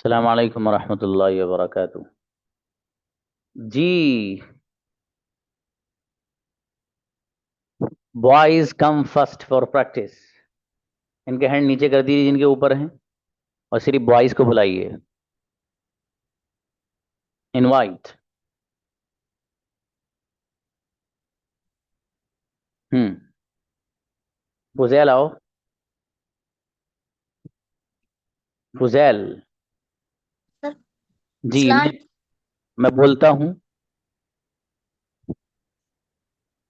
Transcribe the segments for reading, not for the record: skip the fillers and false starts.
अस्सलाम वालेकुम वरहमतुल्लाहि वबरकातुह। जी, boys come first for practice. इनके हैंड नीचे कर दीजिए जिनके ऊपर हैं, और सिर्फ बॉयज को बुलाइए। इनवाइट। हम्म। फुजैल आओ। फुजैल। सर, जी, सलाम। मैं बोलता हूँ।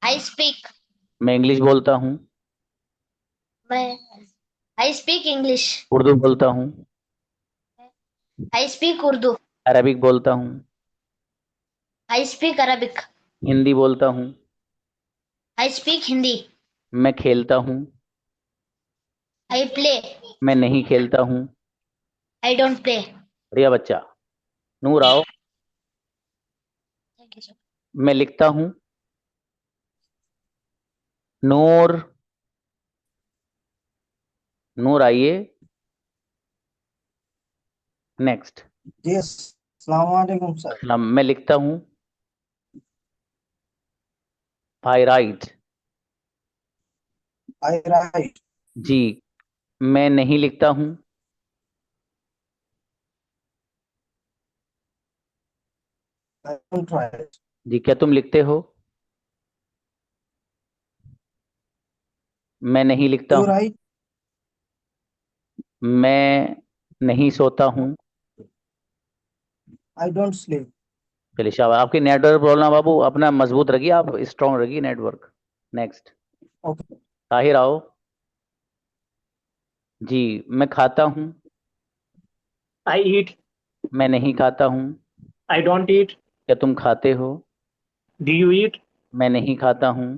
I speak. मैं इंग्लिश बोलता हूँ। मैं आई स्पीक इंग्लिश। उर्दू बोलता हूँ। I speak Urdu. अरबिक बोलता हूँ। I speak Arabic. हिंदी बोलता हूँ। I speak Hindi. मैं खेलता हूँ। I play. मैं नहीं खेलता हूँ। I don't play. बढ़िया बच्चा। नूर आओ। Thank you sir. मैं लिखता हूँ। नूर। नूर आइए। नेक्स्ट। जी अस्सलाम वालेकुम सर। मैं लिखता हूँ। I right. I right. जी, मैं नहीं लिखता हूँ। I don't right. जी, क्या तुम लिखते हो? मैं नहीं लिखता यू हूँ। राइट। मैं नहीं सोता हूँ। I don't sleep. चलिए शाबाश। आपकी नेटवर्क प्रॉब्लम बाबू, अपना मजबूत रखिए, आप स्ट्रांग रखिए नेटवर्क। नेक्स्ट। ओके। ताहिर आओ। जी, मैं खाता हूँ। I eat. मैं नहीं खाता हूँ। I don't eat. क्या तुम खाते हो? Do you eat? मैं नहीं खाता हूँ।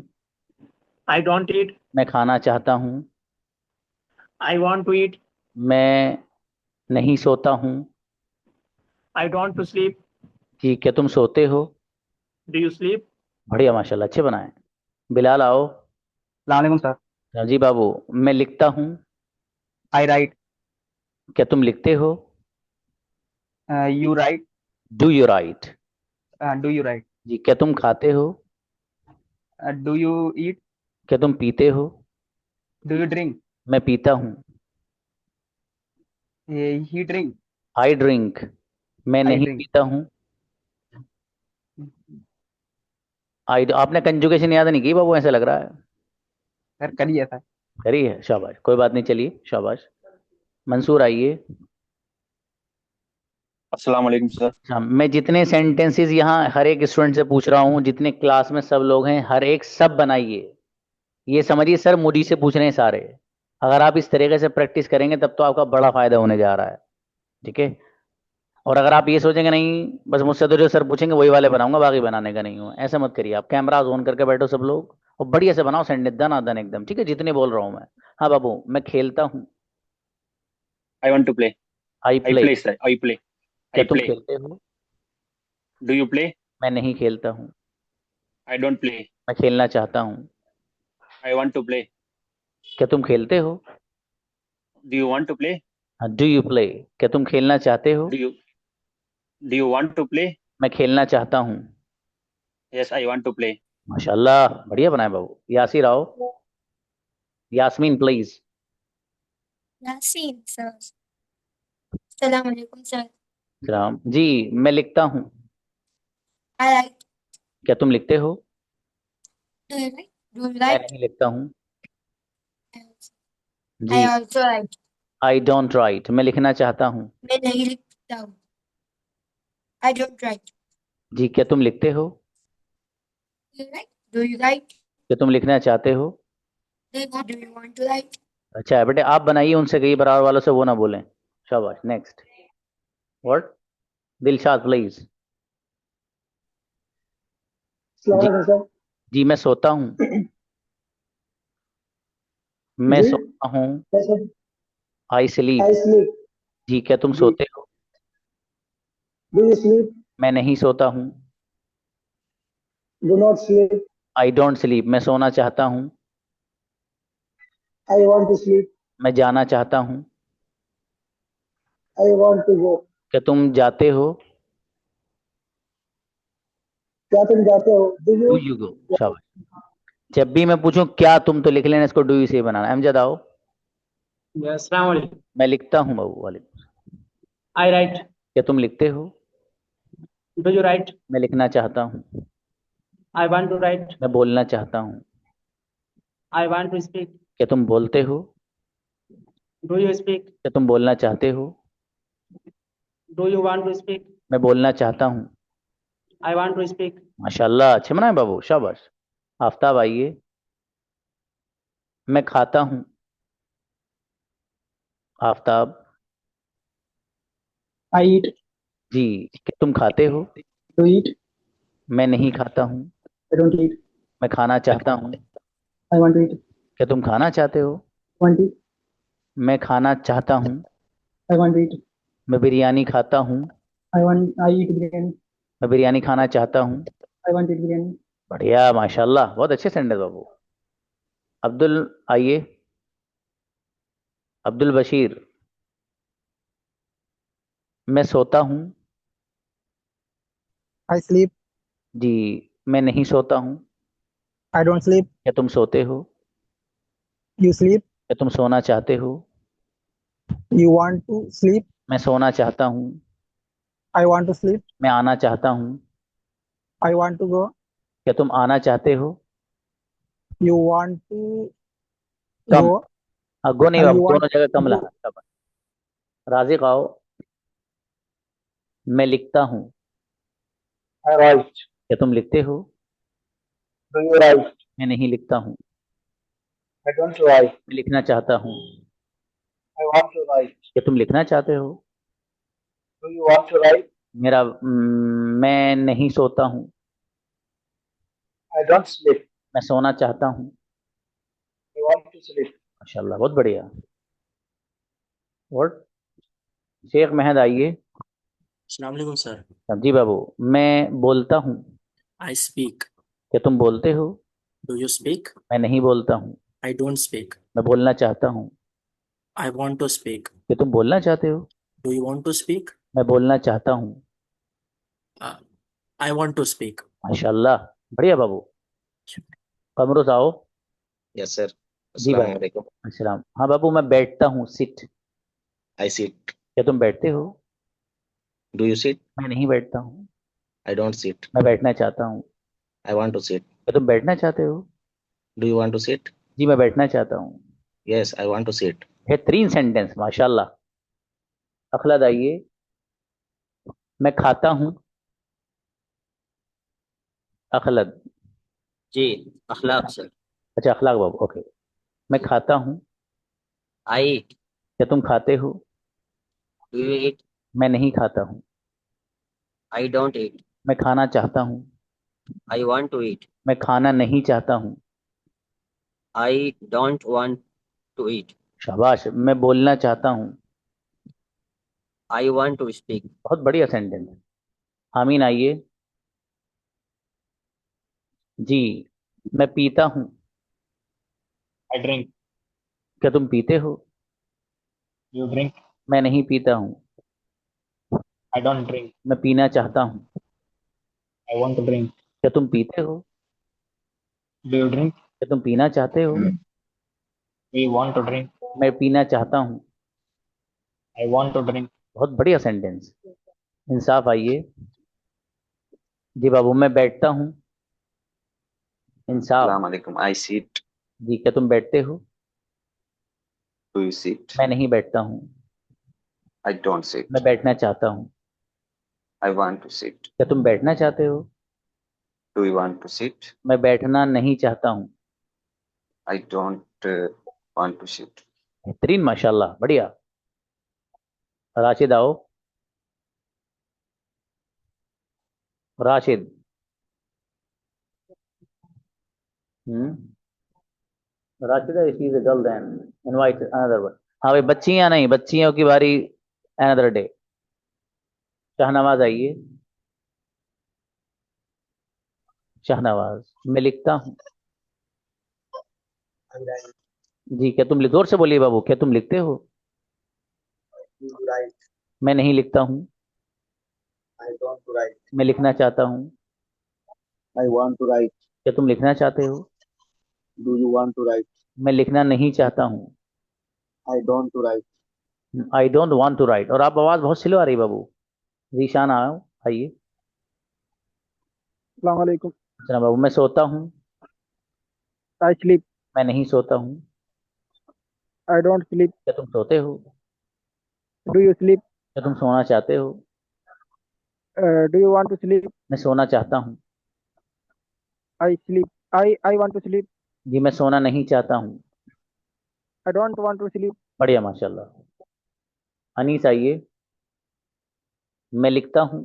I don't eat. मैं खाना चाहता हूँ। I want to eat. मैं नहीं सोता हूँ। I don't to sleep. जी, क्या तुम सोते हो? Do you sleep? बढ़िया, माशाल्लाह, अच्छे बनाए। बिलाल आओ। सलामकुम सर। हाँ जी बाबू। मैं लिखता हूँ। I write. क्या तुम लिखते हो? You write. Do you write? Do you write. जी, क्या तुम खाते हो? Do you eat. क्या तुम पीते हो? Do you drink. मैं पीता हूँ। He drink. I drink. मैं आई नहीं ड्रिंक। पीता हूँ। आई, आपने कंजुगेशन याद नहीं की बाबू, ऐसा लग रहा है। सर करिए सर। करी है, शाबाश, कोई बात नहीं, चलिए शाबाश। मंसूर आइए। अस्सलाम वालेकुम सर। हाँ, मैं जितने सेंटेंसेस यहाँ हर एक स्टूडेंट से पूछ रहा हूँ, जितने क्लास में सब लोग हैं, हर एक सब बनाइए। ये समझिए सर मुझी से पूछ रहे हैं सारे। अगर आप इस तरीके से प्रैक्टिस करेंगे तब तो आपका बड़ा फायदा होने जा रहा है। ठीक है। और अगर आप ये सोचेंगे नहीं बस मुझसे तो जो सर पूछेंगे वही वाले बनाऊंगा, बाकी बनाने का नहीं हूँ, ऐसा मत करिए। आप कैमरा ऑन करके बैठो सब लोग, और बढ़िया से बनाओ सेंटेंस, दन एकदम, ठीक है, जितने बोल रहा हूँ मैं। हाँ बाबू, मैं खेलता हूँ। I want to play. I I play. Play sir. I play. क्या आई तुम प्ले। खेलते हो? Do you play? मैं नहीं खेलता हूँ। I don't play. मैं खेलना चाहता हूँ। I want to play. क्या तुम खेलते हो? Do you want to play? हाँ, डू यू प्ले? क्या तुम खेलना चाहते हो? Do you want to play? मैं खेलना चाहता हूँ। Yes I want to play. माशाल्लाह, बढ़िया बनाए बाबू। यासिर आओ। यास्मीन प्लीज। यासीन सर। सलाम अलैकुम सर। सलाम जी। मैं लिखता हूँ। I write. क्या तुम लिखते हो? Do you write? Do you मैं राइट? नहीं लिखता हूँ। आई जी। Also write. I don't write. मैं लिखना चाहता हूँ। मैं नहीं लिखता हूँ। I don't right. जी, क्या तुम लिखते हो? Do you write? Do you write? क्या तुम लिखना चाहते हो? Do you want to write? अच्छा है बेटे, आप बनाइए, उनसे कई बराबर वालों से वो ना बोलें। शाबाश। नेक्स्ट। व्हाट? दिलशाद प्लीज। जी। सलाम सर। जी, मैं सोता हूँ। मैं जी। सोता हूँ। कैसे? I sleep. I sleep. जी, क्या तुम जी। सोते हो? Do you sleep? मैं नहीं सोता हूँ। Do not sleep. I don't sleep. मैं सोना चाहता हूँ। I want to sleep. मैं जाना चाहता हूँ। I want to go. क्या तुम जाते हो? क्या तुम जाते हो? Do do you? You go. शाबाश। जब भी मैं पूछूं क्या तुम, तो लिख लेना इसको डू यू से बनाना। अमजद आओ। Yes, Assalamu alaikum. मैं लिखता हूँ बाबू वाले। I write. क्या तुम लिखते हो? Do you write? मैं लिखना चाहता हूँ। I want to write. मैं बोलना चाहता हूँ। I want to speak. क्या तुम बोलते हो? Do you speak? क्या तुम बोलना चाहते हो? Do you want to speak? मैं बोलना चाहता हूँ। I want to speak. माशाल्लाह, अच्छे बनाए बाबू, शाबाश। आफ्ताब आइए। मैं खाता हूँ। आफ्ताब। I eat. जी। क्या तुम खाते हो? Do you eat? मैं नहीं खाता हूँ। I don't eat. मैं खाना चाहता हूँ। I want to eat. क्या तुम खाना चाहते हो? Want to eat? मैं खाना चाहता हूँ। I want to eat. मैं बिरयानी खाता हूँ। I eat biryani. मैं बिरयानी खाना चाहता हूँ। I want to eat biryani. बढ़िया, माशाल्लाह, बहुत अच्छे सेंटेंस बाबू। अब्दुल आइए। अब्दुल बशीर। मैं सोता हूँ। I sleep. जी। मैं नहीं सोता हूँ। I don't sleep. क्या तुम सोते हो? You sleep. क्या तुम सोना चाहते हो? You want to sleep. मैं सोना चाहता हूँ। I want to sleep. मैं आना चाहता हूँ। I want to go. क्या तुम आना चाहते हो? You want to come. go. गो नहीं बाबू, You want दोनों जगह to कम go. लाना। शाबाश। राजिक आओ। मैं लिखता हूँ। I write. क्या तुम लिखते हो? Do you write? मैं नहीं लिखता हूँ। I don't write. मैं लिखना चाहता हूँ। I want to write. क्या तुम लिखना चाहते हो? Do you want to write? मैं नहीं सोता हूँ। I don't sleep. मैं सोना चाहता हूँ। I want to sleep. माशाल्लाह, बहुत बढ़िया। और शेख महद आइए। अस्सलाम वालेकुम सर। जी बाबू। मैं बोलता हूँ। I speak. क्या तुम बोलते हो? Do you speak? मैं नहीं बोलता हूँ। I don't speak. मैं बोलना चाहता हूँ। I want to speak. क्या तुम बोलना चाहते हो? Do you want to speak? मैं बोलना चाहता हूँ। Uh, I want to speak. माशाल्लाह, बढ़िया बाबू। कमरोज आओ। Yes sir. जी अस्सलाम बाबू। वालेकुम। अस्सलाम। हाँ बाबू, मैं बैठता हूँ, सिट। I sit. क्या तुम बैठते हो? Do you sit? मैं नहीं बैठता हूँ। I don't sit. मैं बैठना चाहता हूँ। I want to sit. क्या तुम बैठना चाहते हो? Do you want to sit? जी, मैं बैठना चाहता हूँ। Yes I want to sit. बेहतरीन सेंटेंस, माशाल्लाह। अखलाद आइए। मैं खाता हूँ। अखलद। जी, अखलाक सर। अच्छा, अखलाक बाबू, ओके। मैं खाता हूँ। आई ईट। क्या तुम खाते हो? Do you eat? मैं नहीं खाता हूँ। I don't eat. मैं खाना चाहता हूँ। I want to eat. मैं खाना नहीं चाहता हूँ। I don't want to eat. शाबाश। मैं बोलना चाहता हूँ। I want to speak. बहुत बढ़िया सेंटेंस। आमीन आइए। जी। मैं पीता हूँ। I drink. क्या तुम पीते हो? You drink. मैं नहीं पीता हूँ। I don't drink. मैं पीना चाहता हूँ। I want to drink. क्या तुम पीते हो? Do you drink? क्या तुम पीना चाहते हो? We want to drink. मैं पीना चाहता हूँ। I want to drink. बहुत बढ़िया सेंटेंस। इंसाफ आइए। जी बाबू। मैं बैठता हूँ। इंसाफ। अस्सलाम वालेकुम। I sit. जी। क्या तुम बैठते हो? Do you sit? मैं नहीं बैठता हूँ। I don't sit. मैं बैठना चाहता हूँ। I want to sit. क्या तुम बैठना चाहते हो? Do you want to sit? मैं बैठना नहीं चाहता हूँ। I don't want to sit. बेहतरीन, माशाल्लाह, बढ़िया। राशिद आओ। Rashid. Rashida, if is a girl then invite another one. हाँ भाई, बच्चियां नहीं, बच्चियों की बारी अनदर डे। शाहनवाज आइए। शाहनवाज। मैं लिखता हूँ। I write. जी। क्या तुम जोर से बोलिए बाबू, क्या तुम लिखते हो? You write. मैं नहीं लिखता हूँ। to write. मैं लिखना चाहता हूँ। I want to write. क्या तुम लिखना चाहते हो? Do you want to write? मैं लिखना नहीं चाहता हूँ। I don't to write. I don't want to write. और आप आवाज बहुत स्लो आ रही है बाबू। जीशान आओ, आइए। अस्सलाम वालेकुम। अच्छा बाबू, मैं सोता हूँ। I sleep. मैं नहीं सोता हूँ। I don't sleep. क्या तुम सोते हो? Do you sleep? क्या तुम सोना चाहते हो? Do you want to sleep? मैं सोना चाहता हूँ। I sleep. I want to sleep. जी मैं सोना नहीं चाहता हूँ। I don't want to sleep. बढ़िया, माशाल्लाह। अनीस आइए। मैं लिखता हूँ।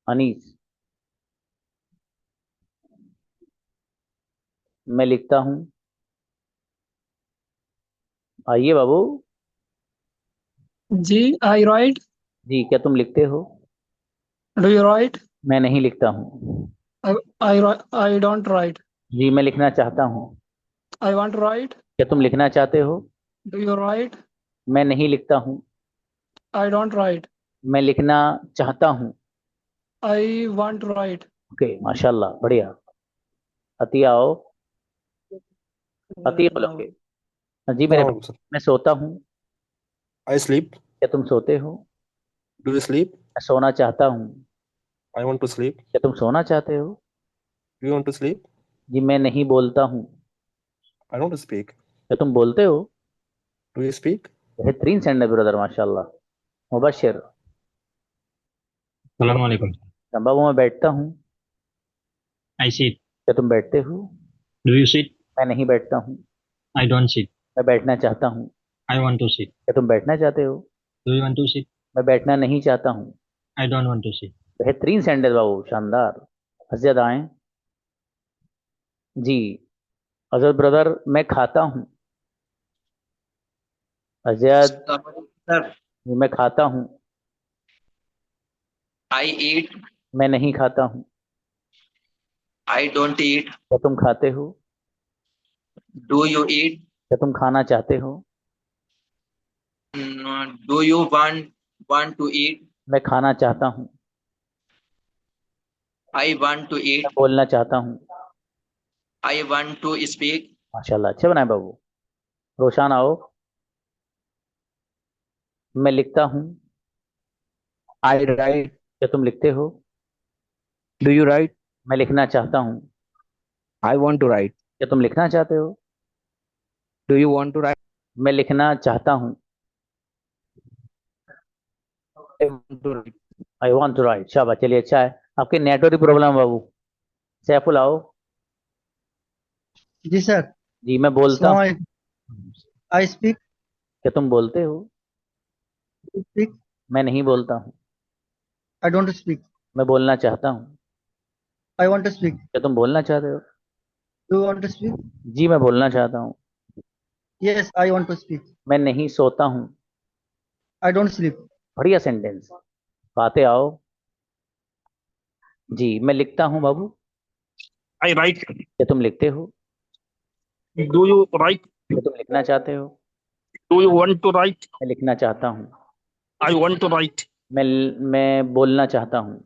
अनीस, मैं लिखता हूँ। आइए बाबू। जी, I write. जी, क्या तुम लिखते हो? Do you write? मैं नहीं लिखता हूँ। I don't write. जी मैं लिखना चाहता हूँ। I want to write. क्या तुम लिखना चाहते हो? Do you write? मैं नहीं लिखता हूँ। I don't write. मैं लिखना चाहता हूँ। I want to write. Okay, माशाल्लाह, बढ़िया। अतिया आओ। अतिया बोलोगे? जी मेरे, Sir. मैं सोता हूँ। I sleep. क्या तुम सोते हो? Do you sleep? मैं सोना चाहता हूँ। I want to sleep. क्या तुम सोना चाहते हो? Do you want to sleep? जी मैं नहीं बोलता हूँ। I don't speak. क्या तुम बोलते हो? Do you speak? बेहतरीन सेंड है ब्रदर, माशाल्लाह। मुबशर। सलाम वालेकुम। बाबू, मैं बैठता हूँ। I sit. क्या तुम बैठते हो? Do you sit? मैं नहीं बैठता हूँ। I don't sit. मैं बैठना चाहता हूँ। I want to sit. क्या तुम बैठना चाहते हो? Do you want to sit? मैं बैठना नहीं चाहता हूँ। I don't want to sit. बेहतरीन सेंड है बाबू, शानदार। अजयद आए। जी अजयद ब्रदर, मैं खाता हूँ। अजयद, Sir, मैं खाता हूँ। I eat. मैं नहीं खाता हूँ। I don't eat. क्या तुम खाते हो? Do you eat? क्या तुम खाना चाहते हो? Do you want to eat? मैं खाना चाहता हूँ। I want to eat. मैं बोलना चाहता हूँ। I want to speak. माशाल्लाह, अच्छे बनाए बाबू। रोशान आओ। मैं लिखता हूँ। I write. क्या तुम लिखते हो? Do you write? मैं लिखना चाहता हूँ। I want to write. क्या तुम लिखना चाहते हो? Do you want to write? मैं लिखना चाहता हूँ। I want to write. I want to write. शाबाश, चलिए, अच्छा है। आपके नेटवर्क प्रॉब्लम है बाबू। सैफुल आओ। जी सर। जी मैं बोलता हूँ। I speak. क्या तुम बोलते हो? Speak. मैं नहीं बोलता हूँ। I don't speak. मैं बोलना चाहता हूँ। I want to speak. क्या तुम बोलना चाहते हो? Do you want to speak? जी मैं बोलना चाहता हूँ। Yes, I want to speak. मैं नहीं सोता हूँ। I don't sleep. बढ़िया सेंटेंस। बातें आओ। जी मैं लिखता हूँ बाबू। I write. क्या तुम लिखते हो? Do you write? क्या तुम लिखना चाहते हो? Do you want to write? मैं लिखना चाहता हूँ। I want to write. मैं बोलना चाहता हूँ।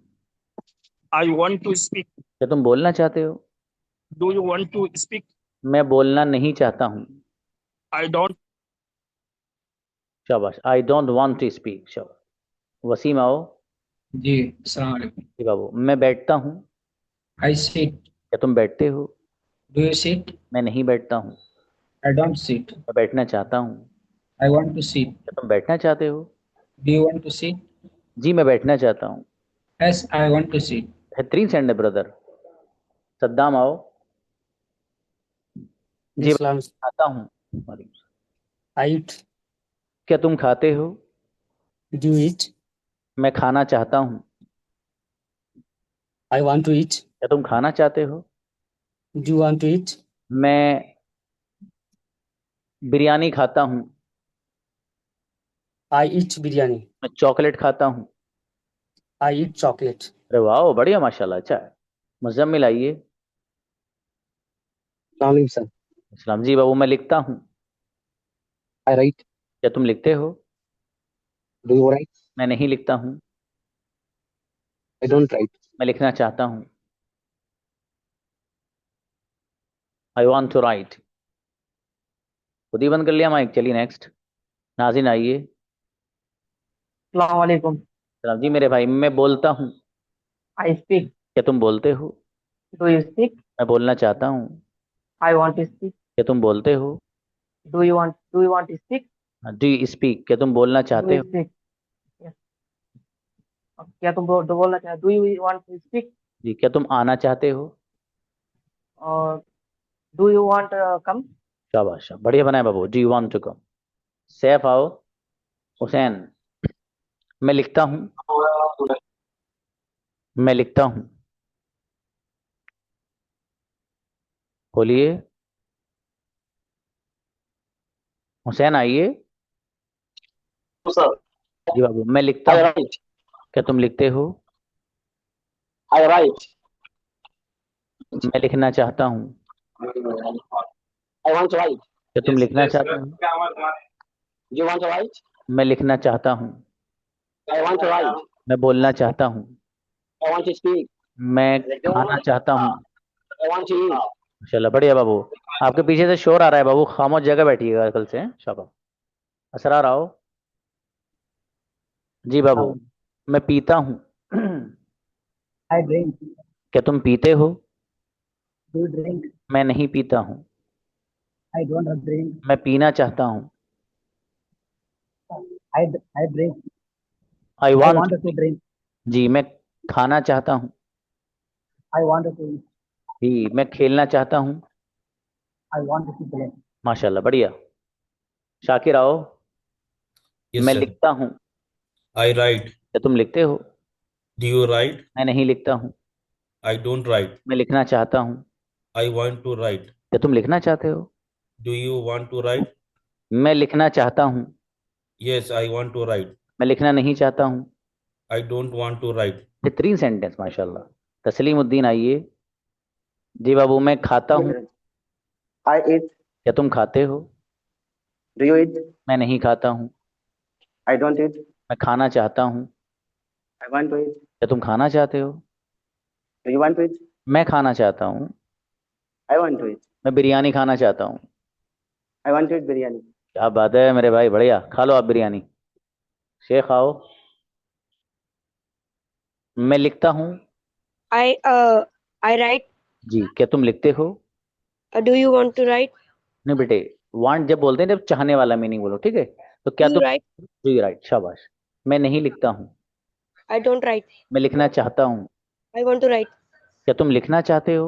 I want to speak. क्या तुम बोलना चाहते हो? Do you want to speak? मैं बोलना नहीं चाहता हूँ। I don't. शाबाश। I don't want to speak. शाबाश। वसीम आओ। जी, अस्सलाम वालेकुम। जी बाबू, मैं बैठता हूँ। I sit. क्या तुम बैठते हो? Do you sit? मैं नहीं बैठता हूँ। I don't sit. मैं बैठना चाहता हूँ। I want to sit. क्या तुम बैठना चाहते हो? Do you want to sit? जी मैं बैठना चाहता हूँ। Yes, I want to sit. बेहतरीन सेंड है ब्रदर। सद्दाम आओ। जी इस्लाम। खाता हूँ। वालेकुम सलाम। I eat. क्या तुम खाते हो? Do you eat? मैं खाना चाहता हूँ। I want to eat. क्या तुम खाना चाहते हो? Do you want to eat? मैं बिरयानी खाता हूँ। I eat biryani. मैं चॉकलेट खाता हूँ। I eat chocolate. अरे वाह, बढ़िया, माशाल्लाह, अच्छा है। मुजम्मिल आइए। Sir. इस्लाम। जी बाबू, मैं लिखता हूँ। I write. क्या तुम लिखते हो? Do you write? मैं नहीं लिखता हूँ। I don't write. मैं लिखना चाहता हूँ। I want to write. खुद ही बंद कर लिया माइक। चलिए नेक्स्ट। नाज़िन आइए। अस्सलाम वालेकुम। सलाम जी मेरे भाई। मैं बोलता हूँ। I speak. क्या तुम बोलते हो? Do you speak? मैं बोलना चाहता हूँ। I want to speak. क्या तुम बोलते हो? Do you want to speak? Do you speak? क्या तुम बोलना Do चाहते you हो? speak? Yes. क्या तुम बोलना चाहते? Do you want to speak? जी। क्या तुम आना चाहते हो? और do you want come? शाबाश शाबाश, बढ़िया बनाए बाबू। Do you want to come? Saif आओ। हुसैन। मैं लिखता हूँ। मैं लिखता हूँ। बोलिए। हुसैन आइए। जी बाबू। मैं लिखता हूँ। क्या तुम लिखते हो? I write. मैं लिखना चाहता हूँ। I want to write. क्या तुम लिखना चाहते हो? You want to write? मैं लिखना चाहता हूँ। I want to write. मैं बोलना चाहता हूँ। I want to speak. मैं खाना चाहता हूँ। I want to eat. माशाल्लाह, बढ़िया बाबू। आपके पीछे से शोर आ रहा है बाबू, खामोश जगह बैठिएगा कल से। शाबाश। असरार आओ। जी बाबू। मैं पीता हूँ। I drink. क्या तुम पीते हो? Do you drink? मैं नहीं पीता हूँ। I don't drink. मैं पीना चाहता हूँ। I drink. I I want. want to drink. जी। मैं खाना चाहता हूँ। I want to eat. जी। मैं खेलना चाहता हूँ। I want to play. माशाल्लाह, बढ़िया। शाकिर आओ। Yes, मैं sir. लिखता हूँ। I write. क्या तुम लिखते हो? Do you write? मैं नहीं लिखता हूँ। I don't write. मैं लिखना चाहता हूँ। I want to write. क्या तुम लिखना चाहते हो? Do you want to write? मैं लिखना चाहता हूँ। Yes, I want to write. मैं लिखना नहीं चाहता हूँ। I don't want to write. बेहतरीन सेंटेंस माशाल्लाह। तस्लीमुद्दीन आइए। जी बाबू। मैं खाता हूँ। I eat. क्या तुम खाते हो? Do you eat? मैं नहीं खाता हूँ। I don't eat. मैं खाना चाहता हूँ। I want to eat. क्या तुम खाना चाहते हो? Do you want to eat? मैं खाना चाहता हूँ। I want to eat. मैं बिरयानी खाना चाहता हूँ। I want to eat biryani. क्या बात है मेरे भाई, बढ़िया। खा लो आप बिरयानी। शेख आओ। मैं लिखता हूँ। I write. जी। क्या तुम लिखते हो? Do you want to write? नहीं बेटे, वांट जब बोलते हैं जब चाहने वाला मीनिंग बोलो, ठीक है? तो क्या Do you तुम? write? जी राइट, शाबाश। मैं नहीं लिखता हूँ। I don't write. मैं लिखना चाहता हूँ। I want to write. क्या तुम लिखना चाहते हो?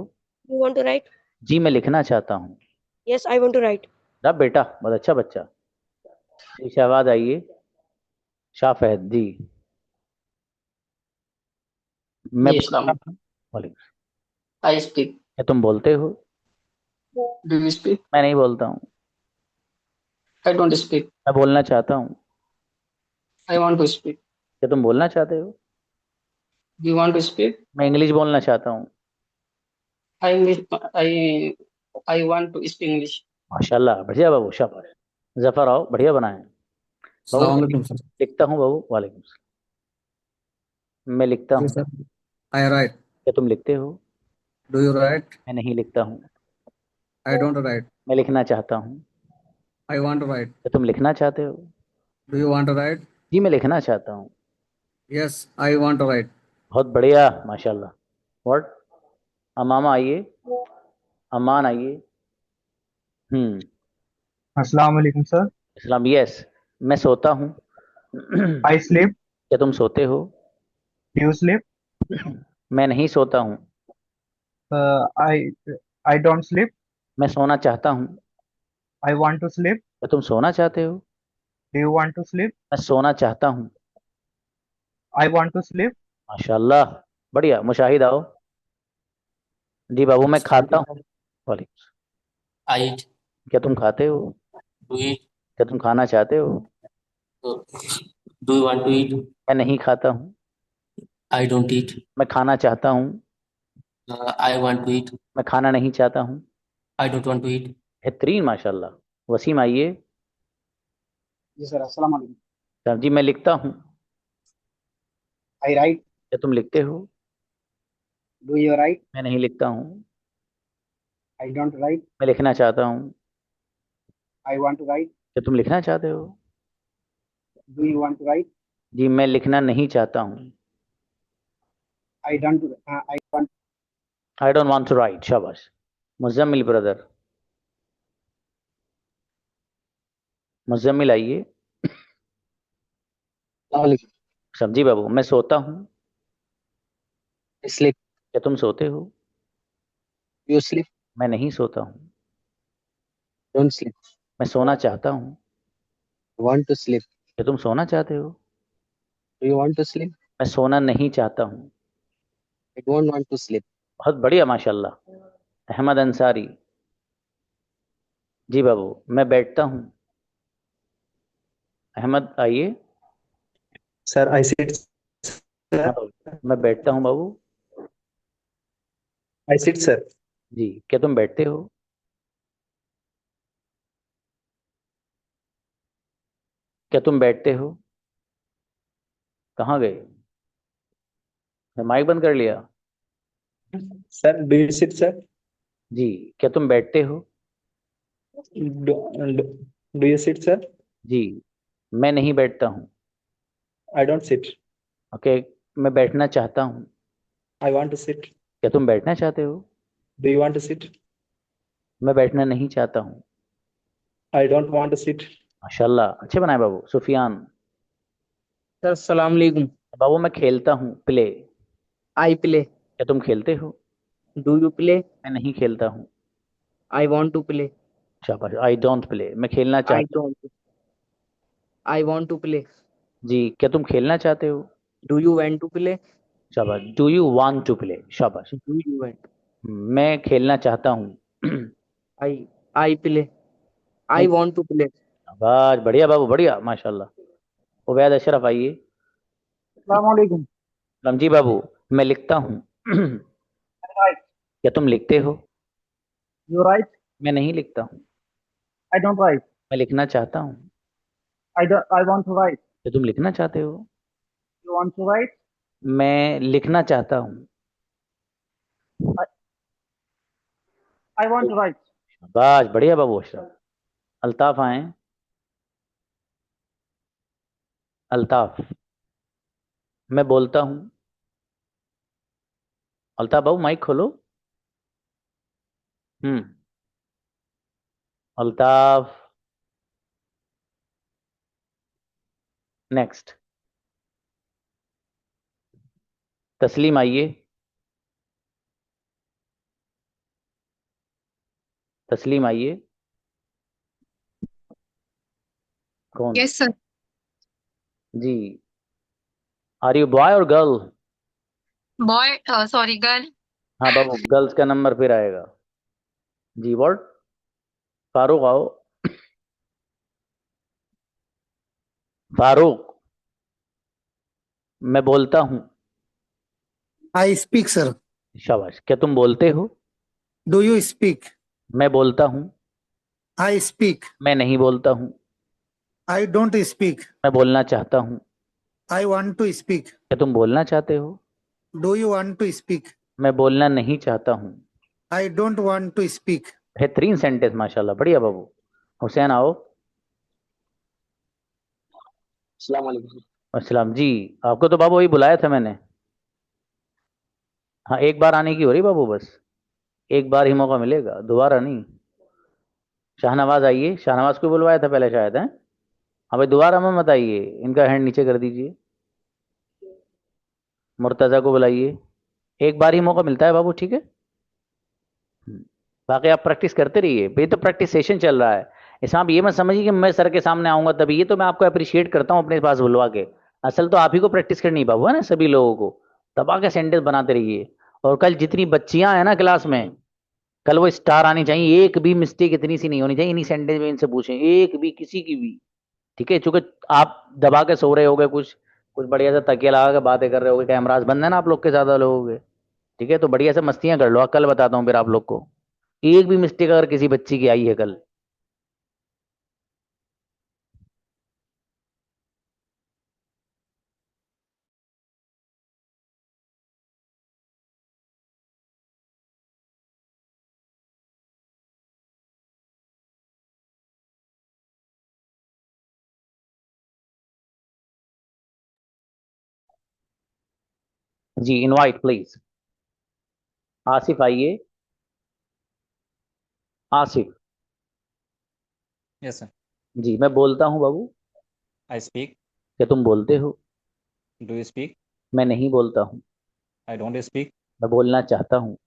You want to write? जी मैं लिखना चाहता हूँ। Yes, I want to write. रब बेटा, बहुत अच्छा बच्चा। जी शहबाज आइए। शाह फहद जी। मैं Yes, बोलता हूँ। वालेकुम। I speak. क्या तुम बोलते हो? Do you speak? मैं नहीं बोलता हूँ। I don't speak. मैं बोलना चाहता हूँ। I want to speak. क्या तुम बोलना चाहते हो? Do you want to speak? मैं इंग्लिश बोलना चाहता हूँ। I want to speak English. माशाल्लाह, बढ़िया बाबू, शाबाश। जफर आओ, बढ़िया बनाए बाबू। मैं Assalamualaikum, sir. लिखता हूँ बाबू। वालेकुम सलाम। मैं लिखता हूँ। Yes, sir. I write. क्या तुम लिखते हो? Do you write? मैं नहीं लिखता हूँ। I don't write. मैं लिखना चाहता हूँ। I want to write. क्या तुम लिखना चाहते हो? Do you want to write? जी मैं लिखना चाहता हूँ। Yes, I want to write. बहुत बढ़िया, माशाल्लाह। व्हाट? अमामा आइए। अमान आइए। Assalamu alaikum, sir. इस्लाम। यस। मैं सोता हूँ। I sleep. क्या तुम सोते हो? Do you sleep? मैं नहीं सोता हूँ। I don't sleep. मैं सोना चाहता हूँ। I want to sleep. क्या तुम सोना चाहते हो? Do you want to sleep? मैं सोना चाहता हूँ। I want to sleep. माशाल्लाह, बढ़िया। मुशाहिद आओ। जी बाबू। मैं खाता हूँ। वालेकुम। I eat. क्या तुम खाते हो? Do you eat? क्या तुम खाना चाहते हो? Do you want to eat? मैं नहीं खाता हूँ। I don't eat. मैं खाना चाहता हूँ। I want to eat. मैं खाना नहीं चाहता हूँ। I don't want to eat. बेहतरीन, माशाल्लाह। वसीम आइए। जी सर, अस्सलाम वालेकुम। सर जी। मैं लिखता हूँ। I write. क्या तुम लिखते हो? Do you write? मैं नहीं लिखता हूँ। I don't write. मैं लिखना चाहता हूँ। I want to write. क्या तुम लिखना चाहते हो? Do you want to write? जी मैं लिखना नहीं चाहता हूँ। I don't. I want. I don't want to write. शाबाश। मुजम्मिल ब्रदर, मुजम्मिल आइए। सब्जी बाबू, मैं सोता हूँ। sleep, क्या तुम सोते हो? you sleep, मैं नहीं सोता हूँ। don't sleep, मैं सोना चाहता हूँ। want to sleep, क्या तुम सोना चाहते हो? do you want to sleep? मैं सोना नहीं चाहता हूँ। I don't want to sleep. बहुत बढ़िया, माशाल्लाह। अहमद अंसारी, जी बाबू, मैं बैठता हूँ। अहमद आइए। Sir, I sit. हाँ बाबू, मैं बैठता हूँ बाबू। I sit, sir. जी, क्या तुम बैठते हो? क्या तुम बैठते हो? कहाँ गए? माइक बंद कर लिया। Sir, do you sit, sir? जी, क्या तुम बैठते हो? Do, do, do you sit, sir? जी, मैं नहीं बैठता हूँ। I don't sit. ओके, मैं बैठना चाहता हूँ। I want to sit. क्या तुम बैठना चाहते हो? Do you want to sit? मैं बैठना नहीं चाहता हूँ। I don't want to sit. माशाल्लाह, अच्छे बनाए बाबू। Sufiyan, Sir, Salam Alaikum. बाबू मैं खेलता हूँ। प्ले। I play. क्या तुम खेलते हो? Do you play? मैं नहीं खेलता हूँ। I want to play. शाबाश। आई डोंट प्ले, मैं खेलना I चाहता हूँ। don't. I want to play. जी, क्या तुम खेलना चाहते हो? Do you want to play? शाबाश। Do you want to play? शाबाश। Do you want? मैं खेलना चाहता हूँ। I play. I want to play. शाबाश, बढ़िया बाबू, बढ़िया, माशाल्लाह। उबैद अशरफ आइए। Assalamualaikum. रमजी बाबू, मैं लिखता हूँ। Right. क्या तुम लिखते हो? You write. मैं नहीं लिखता हूँ। I don't write. मैं लिखना चाहता हूँ। I don't. I want to write. क्या तुम लिखना चाहते हो? You want to write? मैं लिखना चाहता हूँ। I want to write. शाबाश, बढ़िया बाबू अशरफ। अल्ताफ आए। अल्ताफ, मैं बोलता हूँ। अल्ताफ बाबू माइक खोलो। अल्ताफ, नेक्स्ट। तस्लीम आइए। तस्लीम आइए। कौन? Yes, sir. जी। आर यू बॉय और गर्ल? Boy, sorry, girl. हाँ बाबू, गर्ल्स का नंबर फिर आएगा। जी, वर्ड। फारूक आओ। फारूक, मैं बोलता हूँ। I speak, sir. शाबाश। क्या तुम बोलते हो? Do you speak? मैं बोलता हूँ। I speak. मैं नहीं बोलता हूँ। I don't speak. मैं बोलना चाहता हूँ। I want to speak. क्या तुम बोलना चाहते हो? Do you want to speak? मैं बोलना नहीं चाहता हूँ। I don't want to speak. बेहतरीन सेंटेंस, माशाल्लाह, बढ़िया बाबू। हुसैन आओ। Salam Alaikum. अस्सलाम। जी, आपको तो बाबू वही बुलाया था मैंने। हाँ, एक बार आने की हो रही बाबू, बस एक बार ही मौका मिलेगा, दोबारा नहीं। शाहनवाज आइए। शाहनवाज को बुलवाया था पहले शायद, है? हाँ भाई, दोबारा में मत आइए। इनका हैंड नीचे कर दीजिए। मुर्तज़ा को बुलाइए। एक बार ही मौका मिलता है बाबू, ठीक है? बाकी आप प्रैक्टिस करते रहिए। ये तो प्रैक्टिस सेशन चल रहा है। इसमें आप ये मत समझिए कि मैं सर के सामने आऊंगा तभी। ये तो मैं आपको अप्रिशिएट करता हूँ अपने पास बुलवा के। असल तो आप ही को प्रैक्टिस करनी है बाबू, है ना? सभी लोगों को दबा के सेंटेंस बनाते रहिए। और कल जितनी बच्चियां हैं ना क्लास में, कल वो स्टार आनी चाहिए। एक भी मिस्टेक इतनी सी नहीं होनी चाहिए। इन्हीं सेंटेंस में इनसे पूछें, एक भी, किसी की भी, ठीक है? चूंकि आप दबा के सो रहे होगे, कुछ कुछ बढ़िया से तकिया लगा के बातें कर रहे होगे, कैमरास बंद है ना आप लोग के, ज्यादा लोग के, ठीक है? तो बढ़िया से मस्तियां कर लो। कल बताता हूँ फिर आप लोग को। एक भी मिस्टेक अगर किसी बच्ची की आई है कल, जी इनवाइट प्लीज। आसिफ आइए। आसिफ। Yes, sir. जी मैं बोलता हूँ बाबू। I speak. क्या तुम बोलते हो? Do you speak? मैं नहीं बोलता हूँ। I don't speak. मैं बोलना चाहता हूँ।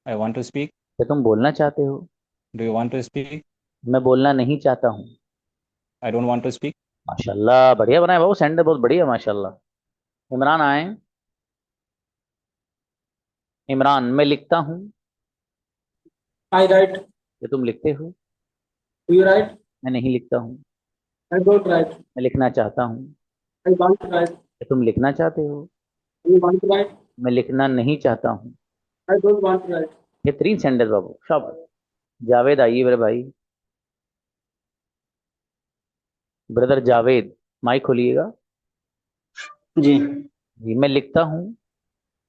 I want to speak. क्या तुम बोलना चाहते हो? Do you want to speak? मैं बोलना नहीं चाहता हूँ। I don't want to speak. माशाल्लाह बढ़िया बनाया बाबू, सेंटर बहुत बढ़िया माशाल्लाह। इमरान आए। इमरान, मैं लिखता हूँ। I write. क्या तुम लिखते हो? Do you write? मैं नहीं लिखता हूँ। I don't write. मैं लिखना चाहता हूँ। I want to write. क्या तुम लिखना चाहते हो? Do you want to write? मैं लिखना नहीं चाहता हूँ। I don't want to write. ये 3 सेंटेंस बाबू, शाबाश। जावेद आइए मेरे भाई। ब्रदर जावेद, माइक खोलिएगा। जी। जी मैं लिखता हूँ।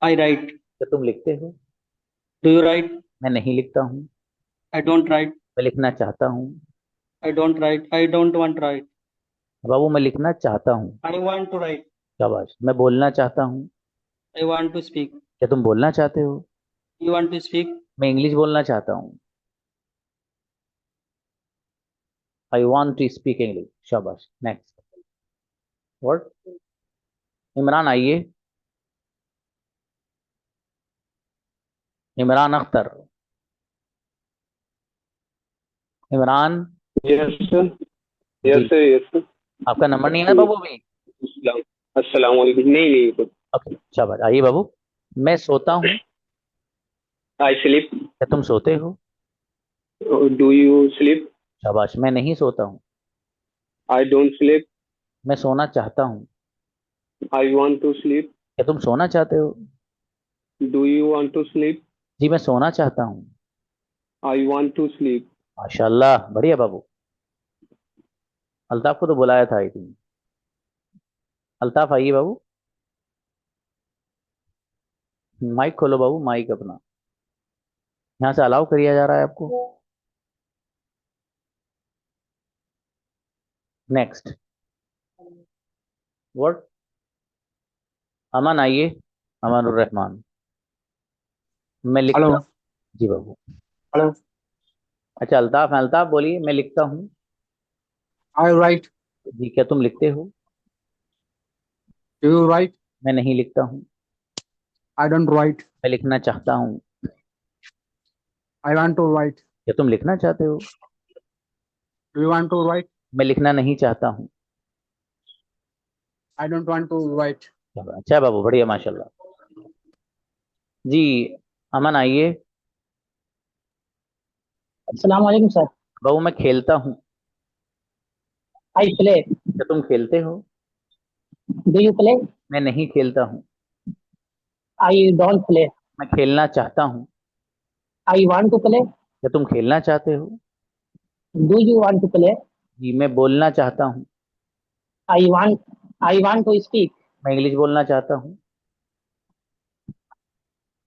I write. क्या तुम लिखते हो? Do you write? मैं नहीं लिखता हूँ। I don't write. मैं लिखना चाहता हूँ। I don't write. I don't want to write. बाबू मैं लिखना चाहता हूँ। I want to write. शाबाश। मैं बोलना चाहता हूँ। I want to speak. क्या तुम बोलना चाहते हो? You want to speak? मैं इंग्लिश बोलना चाहता हूँ। I want to speak English. शाबाश। Next word. इमरान आइए। इमरान अख्तर। इमरान। Yes sir. जी यस सर। Yes sir. आपका नंबर नहीं है बाबू अभी? अस्सलाम वालेकुम। नहीं नहीं सर। ओके शाबाश। आइए बाबू। मैं सोता हूँ। I sleep. क्या तुम सोते हो? Do you sleep? शाबाश। मैं नहीं सोता हूँ। I don't sleep. मैं सोना चाहता हूँ। I want to sleep. क्या तुम सोना चाहते हो? Do you want to sleep? जी मैं सोना चाहता हूँ। I want to sleep. माशाल्लाह बढ़िया बाबू। अल्ताफ को तो बुलाया था आई थिंक। अल्ताफ आइए बाबू। माइक खोलो बाबू, माइक अपना यहाँ से अलाउ किया जा रहा है आपको। Next word. अमन आइए। अमन उर रहमान। मैं लिखता हेलो। हूँ। जी बाबू। हेलो। अच्छा अल्ताफ है। अल्ताफ बोलिए। मैं लिखता हूँ। I write. जी क्या तुम लिखते हो? Do you write? मैं नहीं लिखता हूँ। I don't write. मैं लिखना चाहता हूँ। I want to write. क्या तुम लिखना चाहते हो? Do you want to write? मैं लिखना नहीं चाहता हूँ। I don't want to write. अच्छा बाबू बढ़िया माशाल्लाह। जी अमन आइए। अस्सलाम वालेकुम सर। बाबू मैं खेलता हूँ। I play. क्या तुम खेलते हो? Do you play? मैं नहीं खेलता हूँ। I don't play. मैं खेलना चाहता हूँ। I want to play. क्या तुम खेलना चाहते हो? Do you want to play? जी मैं बोलना चाहता हूँ। I want to speak. मैं इंग्लिश बोलना चाहता हूँ।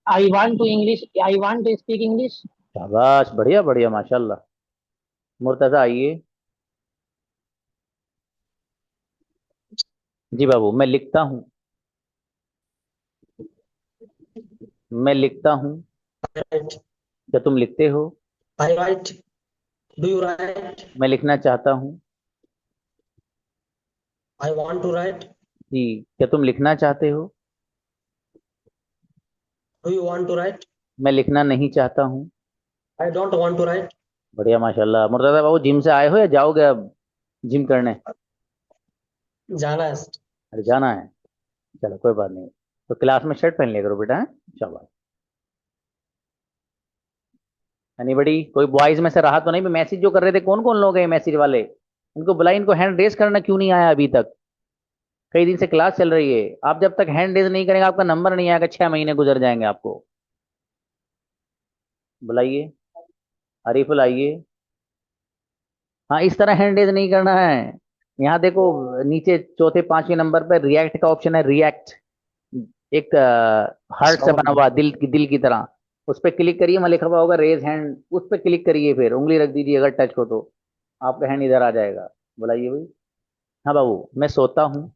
I want to English. I want to speak English. शाबाश बढ़िया बढ़िया माशाल्लाह। मुर्तजा आइए। जी बाबू मैं लिखता हूँ। मैं लिखता हूँ। क्या तुम लिखते हो? I write. Do you write? मैं लिखना चाहता हूँ। I want to write. जी क्या तुम लिखना चाहते हो? Do you want to write? मैं लिखना नहीं चाहता हूँ। I don't want to write. बढ़िया माशाल्लाह। मुर्तजा बाबू जिम से आए हो या जाओगे अब जिम करने? जाना है। अरे जाना है। चलो कोई बात नहीं। तो क्लास में शर्ट पहन लिया करो बेटा। है शाबाश। एनीबडी कोई बॉयज में से रहा तो नहीं? मैसेज जो कर रहे थे कौन कौन लोग हैं मैसेज वाले? इनको बुलाई। इनको हैंड रेस करना क्यों नहीं आया अभी तक? कई दिन से क्लास चल रही है। आप जब तक हैंड रेस नहीं करेंगे आपका नंबर नहीं आएगा। 6 महीने गुजर जाएंगे आपको। बुलाइए। आरिफुल आइए। हाँ इस तरह हैंड रेस नहीं करना है। यहाँ देखो नीचे चौथे 5वें नंबर पर रिएक्ट का ऑप्शन है। रिएक्ट एक हार्ट से बना हुआ दिल की तरह। उस पर क्लिक करिए। वहाँ लिखा हुआ होगा रेज हैंड। उस पर क्लिक करिए फिर उंगली रख दीजिए अगर टच हो तो आपका हैंड इधर आ जाएगा। बुलाइए भाई। हाँ बाबू मैं सोता हूँ।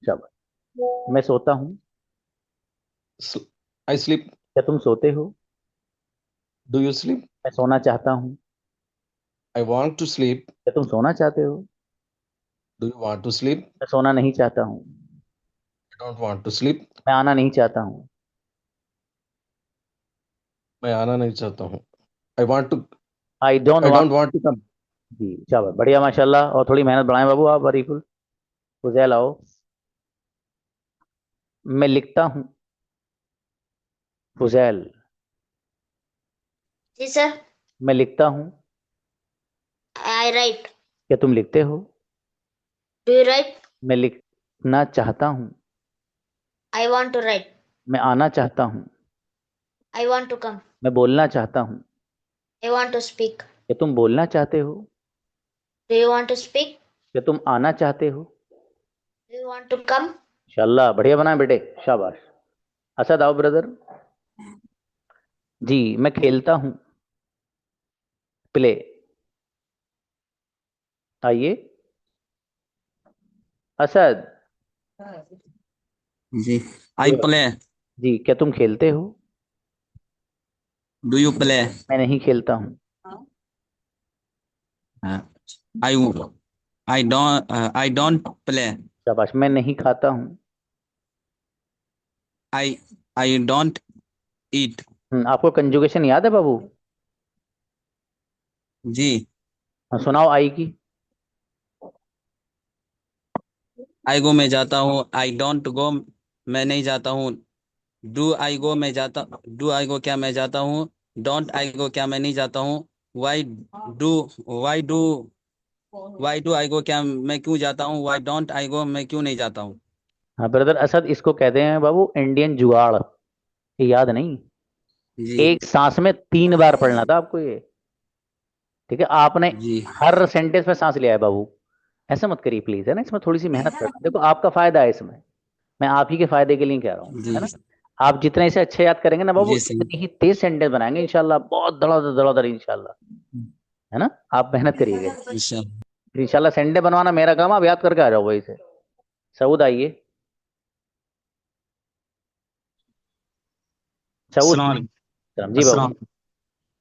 शाबाश। मैं सोता हूँ। I sleep. क्या तुम सोते हो? Do you sleep? मैं सोना चाहता हूँ। I want to sleep. क्या तुम सोना चाहते हो? Do you want to sleep? मैं सोना नहीं चाहता हूँ। I don't want to sleep. मैं आना नहीं चाहता हूँ। मैं आना नहीं चाहता हूँ। I want to. I don't I want. don't want to come. जी शाबाश, बढ़िया, माशाल्लाह। और थोड़ी मेहनत बढ़ाएं बाबू आप, वेरी गुड। फुजैल आओ। मैं लिखता हूँ। फुजैल। जी सर। मैं लिखता हूँ। I write. क्या तुम लिखते हो? Do you write? मैं लिखना चाहता हूँ। I want to write. मैं आना चाहता हूँ। I want to come. मैं बोलना चाहता हूँ। I want to speak. क्या तुम बोलना चाहते हो? Do you want to speak? क्या तुम आना चाहते हो? Do you want to come? इंशाल्लाह, बढ़िया बनाए बेटे, शाबाश। असद आओ ब्रदर। जी, मैं खेलता हूँ। प्ले। आइए असद। जी। I play. जी, क्या तुम खेलते हो? Do you play? मैं नहीं खेलता हूँ। I I don't play. शाबाश। मैं नहीं खाता हूँ। I don't eat. आपको कंजुगेशन याद है बाबू? जी। हाँ, सुनाओ आई की। I go मैं जाता हूँ। I don't go मैं नहीं जाता हूँ। Do I go मैं जाता। Do I go क्या मैं जाता हूँ। Don't I go क्या मैं नहीं जाता हूँ। Why do I go क्या मैं क्यों जाता हूँ। Why don't I go मैं क्यों नहीं जाता हूँ। हाँ ब्रदर असद, इसको कहते हैं बाबू इंडियन जुगाड़। ये याद नहीं? जी एक सांस में 3 बार पढ़ना था आपको ये। ठीक है, आपने जी हर सेंटेंस में सांस लिया है बाबू। ऐसा मत करिए प्लीज, है ना। इसमें थोड़ी सी मेहनत करना, देखो आपका फायदा है इसमें। मैं आप ही के फायदे के लिए कह रहा हूँ, जी है ना। आप जितने इसे अच्छे याद करेंगे ना बाबू, जी सही। इतनी ही तेज सेंटेंस बनाएंगे इंशाल्लाह, बहुत धड़ाधड़ धड़ाधड़ इंशाल्लाह, है ना। आप मेहनत करिएगा। इंशाल्लाह। फिर इंशाल्लाह सेंटेंस बनवाना मेरा काम, आप याद करके आ जाओ वही से। सऊद आइए। सऊद। अस्सलाम वालेकुम। जी बाबू। अस्सलाम।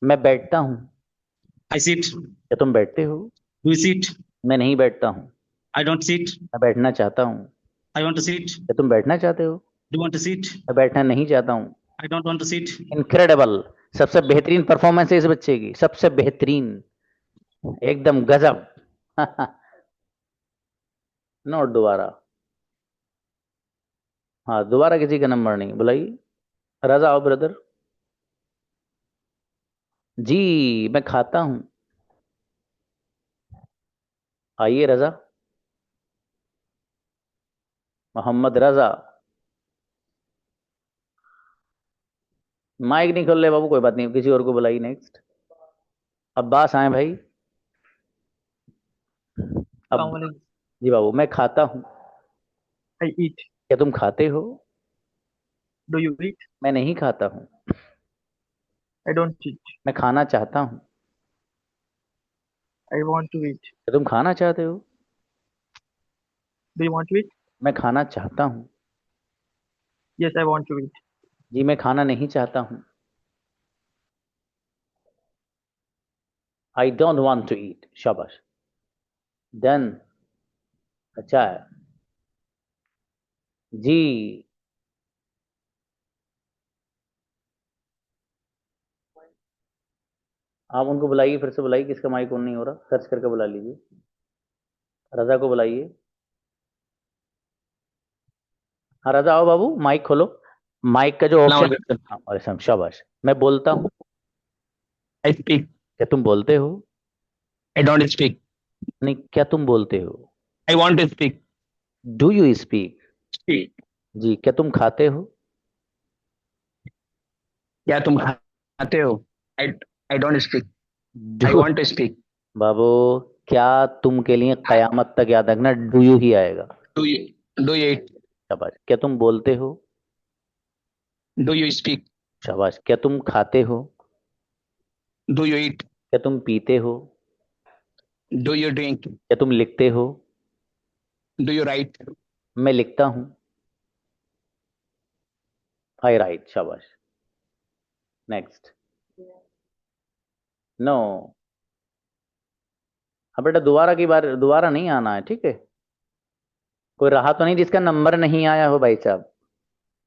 मैं बैठता हूँ। I sit. क्या तुम बैठते हो? Do you sit? मैं नहीं बैठता हूँ। I don't sit. मैं बैठना चाहता हूँ। I want to sit. क्या तुम बैठना चाहते हो? Do you want to sit? मैं बैठना नहीं चाहता हूँ। I don't want to sit. Incredible. सबसे बेहतरीन परफॉर्मेंस है इस बच्चे की, सबसे बेहतरीन, एकदम गजब। नोट दोबारा। हाँ, दोबारा किसी का नंबर नहीं, बुलाइए। रजा आओ ब्रदर। जी, मैं खाता हूं। आइए रजा। मोहम्मद रजा। माइक नहीं खोल रहे बाबू, कोई बात नहीं, किसी और को बुलाइए नेक्स्ट। अब्बास आए भाई। अब अस्सलामुअलैकुम। जी बाबू, मैं खाता हूं। I eat. क्या तुम खाते हो? Do you eat? मैं नहीं खाता हूं। I don't eat. मैं खाना चाहता हूं। I want to eat. क्या तुम खाना चाहते हो? Do you want to eat? मैं खाना चाहता हूं। Yes, I want to eat. जी, मैं खाना नहीं चाहता हूं। I don't want to eat. शाबाश। डन। अच्छा है जी। आप उनको बुलाइए, फिर से बुलाइए, किसका माइक ऑन नहीं हो रहा, सर्च करके बुला लीजिए। रजा को बुलाइए। हाँ रजा आओ बाबू, माइक खोलो। माइक का जो ऑप्शन। हाँ, और शाबाश। मैं बोलता हूँ। I speak. क्या तुम बोलते हो? I don't speak. नहीं, क्या तुम बोलते हो? I want to speak. Do you speak? Speak. जी, क्या तुम खाते हो? क्या तुम खाते हो? I I don't speak. I do want to speak. बाबू, क्या तुम के लिए कयामत तक याद रखना, डू यू ही आएगा। Do you eat? शाबाश। क्या तुम बोलते हो? Do you speak? शाबाश। क्या तुम खाते हो? Do you eat? क्या तुम पीते हो? Do you drink? क्या तुम लिखते हो? Do you write? मैं लिखता हूँ। आई राइट, शाबाश। नेक्स्ट। नो। हाँ बेटा, दोबारा नहीं आना है, ठीक है। कोई रहा तो नहीं जिसका नंबर नहीं आया हो भाई साहब,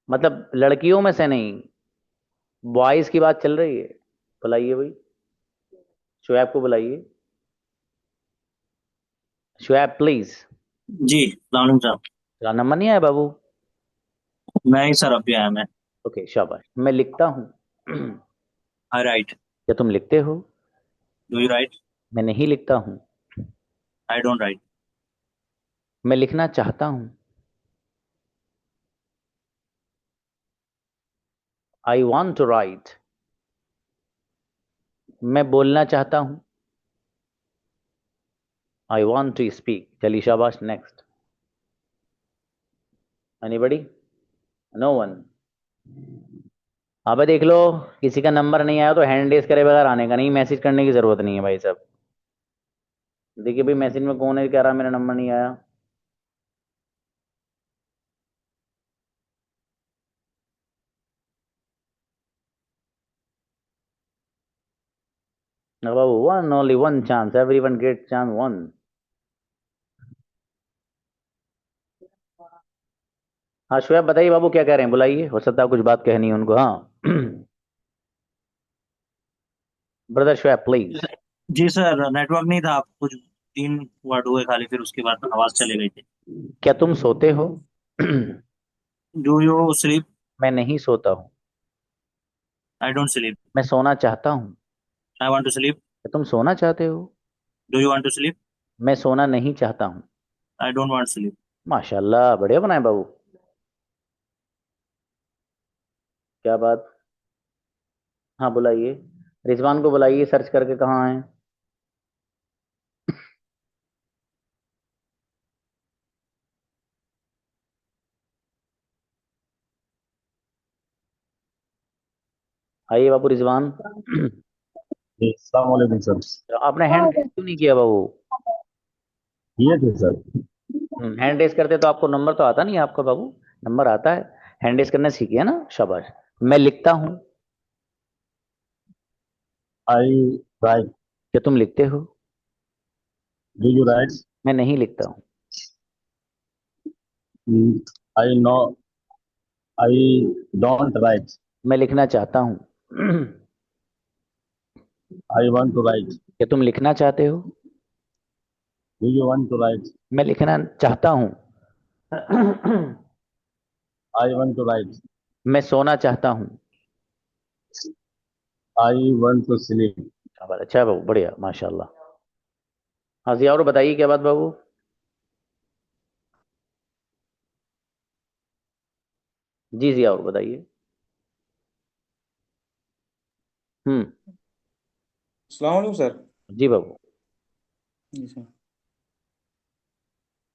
मतलब लड़कियों में से नहीं, बॉयज की बात चल रही है। बुलाइए भाई, शुएब को बुलाइए। शुएब प्लीज। जी सलाम साहब। तेरा नंबर नहीं आया बाबू? नहीं सर, अभी आया मैं। ओके शाबाश। मैं लिखता हूँ। I write. क्या तुम लिखते हो? Do you write? मैं नहीं लिखता हूँ। I don't write. मैं लिखना चाहता हूँ। I want to write. मैं बोलना चाहता हूँ। I want to speak. चलिए शाबाश। नेक्स्ट। एनीबडी? No one. अब देख लो, किसी का नंबर नहीं आया तो हैंड रेस करे बगैर आने का नहीं, मैसेज करने की जरूरत नहीं है भाई साहब। देखिए भाई, मैसेज में कौन है कह रहा मेरा नंबर नहीं आया? बाबू, one only one chance, everyone get chance one. हाँ शुएब बताइए बाबू, क्या कह रहे हैं? बुलाइए, हो सकता है कुछ बात कहनी है उनको। हाँ ब्रदर शुएब प्लीज। जी सर, नेटवर्क नहीं था, आप कुछ 3 वर्ड हुए खाली, फिर उसके बाद आवाज चली गई थी। क्या तुम सोते हो? Do you sleep? मैं नहीं सोता हूँ। I don't sleep. मैं सोना चाहता हूँ। I want to sleep. क्या तुम सोना चाहते हो? Do you want to sleep? मैं सोना नहीं चाहता हूँ। I don't want sleep. माशाल्लाह, बढ़िया बनाए बाबू। क्या बात। हाँ बुलाइए, रिजवान को बुलाइए, सर्च करके कहाँ है। आइए बाबू रिजवान। अस्सलाम वालेकुम सर। आपने हैंड रेस क्यों नहीं किया बाबू? ये थे सर। हैंड रेस करते तो आपको नंबर तो आता नहीं आपका बाबू। नंबर आता है, हैंड रेस करना सीखिए ना, शाबाश। मैं लिखता हूँ। I write. क्या तुम लिखते हो? Do you write? मैं नहीं लिखता हूँ। I no. I don't write. मैं लिखना चाहता हूँ। I want to write. क्या तुम लिखना चाहते हो? Do you want to write? मैं लिखना चाहता हूँ। I want to write. मैं सोना चाहता हूँ। I want to sleep. शाबाश, अच्छा है बाबू, बढ़िया, माशाल्लाह। हाँ जी, और बताइए क्या बात बाबू? जी जी, और बताइए। अस्सलाम वालेकुम सर। जी बाबू, जी सर।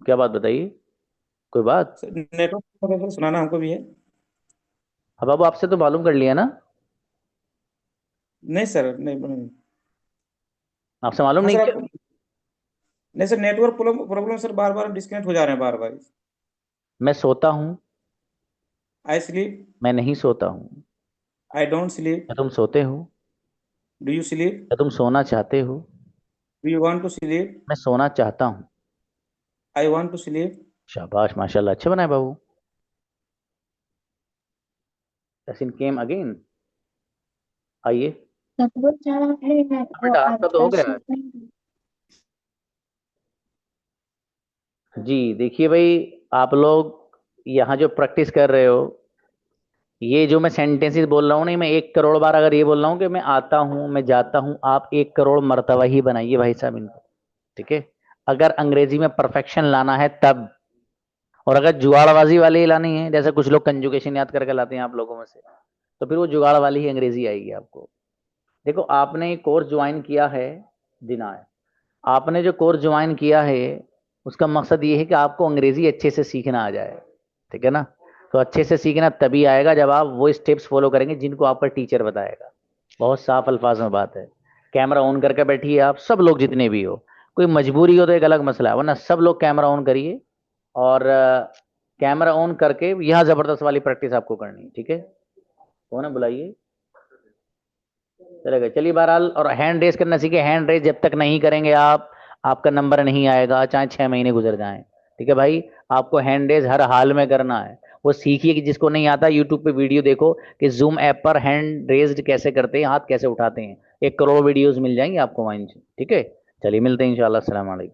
क्या बात बताइए, कोई बात? सर नेटवर्क सुनाना हमको भी है। हाँ बाबू, आपसे तो मालूम कर लिया ना। नहीं सर, नहीं। आपसे मालूम हाँ नहीं सर, किया? आप नहीं सर, नेटवर्क प्रॉब्लम सर, बार बार डिस्कनेक्ट हो जा रहे हैं बार बार। मैं सोता हूँ। I sleep. मैं नहीं सोता हूँ। I don't sleep. क्या तुम सोते हो? Do you sleep? क्या तुम सोना चाहते हो? Do you want to sleep? मैं सोना चाहता हूँ। I want to sleep. शाबाश, माशाल्लाह, अच्छे बनाए बाबू। Yasin came again. आइए बेटा, आपका तो हो गया। जी देखिए भाई, आप लोग यहाँ जो प्रैक्टिस कर रहे हो, ये जो मैं सेंटेंसेस बोल रहा हूँ नहीं, मैं 1 करोड़ बार अगर ये बोल रहा हूँ कि मैं आता हूँ, मैं जाता हूँ, आप 1 करोड़ मर्तबा ही बनाइए भाई साहब इनको, ठीक है। अगर अंग्रेजी में परफेक्शन लाना है तब, और अगर जुगाड़बाजी वाली ही लानी है, जैसे कुछ लोग कंजुगेशन याद करके लाते हैं आप लोगों में से, तो फिर वो जुगाड़ वाली ही अंग्रेजी आएगी आपको। देखो, आपने कोर्स ज्वाइन किया है, दिना है, आपने जो कोर्स ज्वाइन किया है उसका मकसद ये है कि आपको अंग्रेजी अच्छे से सीखना आ जाए, ठीक है ना। तो अच्छे से सीखना तभी आएगा जब आप वो स्टेप्स फॉलो करेंगे जिनको आपका टीचर बताएगा। बहुत साफ अल्फाज में बात है। कैमरा ऑन करके बैठिए आप, सब लोग जितने भी हो, कोई मजबूरी हो तो एक अलग मसला है, वरना सब लोग कैमरा ऑन करिए, और कैमरा ऑन करके यहाँ जबरदस्त वाली प्रैक्टिस आपको करनी है, ठीक है। कौन है, बुलाइए। चलेगा, चलिए बहरहाल। और हैंड रेज करना सीखे। हैंड रेज जब तक नहीं करेंगे आप, आपका नंबर नहीं आएगा, चाहे 6 महीने गुजर जाएं। ठीक है भाई, आपको हैंड रेज हर हाल में करना है। वो सीखिए कि जिसको नहीं आता यूट्यूब पे वीडियो देखो कि जूम ऐप पर हैंड रेज्ड कैसे करते हैं, हाथ कैसे उठाते हैं। 1 करोड़ वीडियोस मिल जाएंगे आपको वहीं से। ठीक है, चलिए मिलते हैं इंशाल्लाह। अस्सलाम वालेकुम।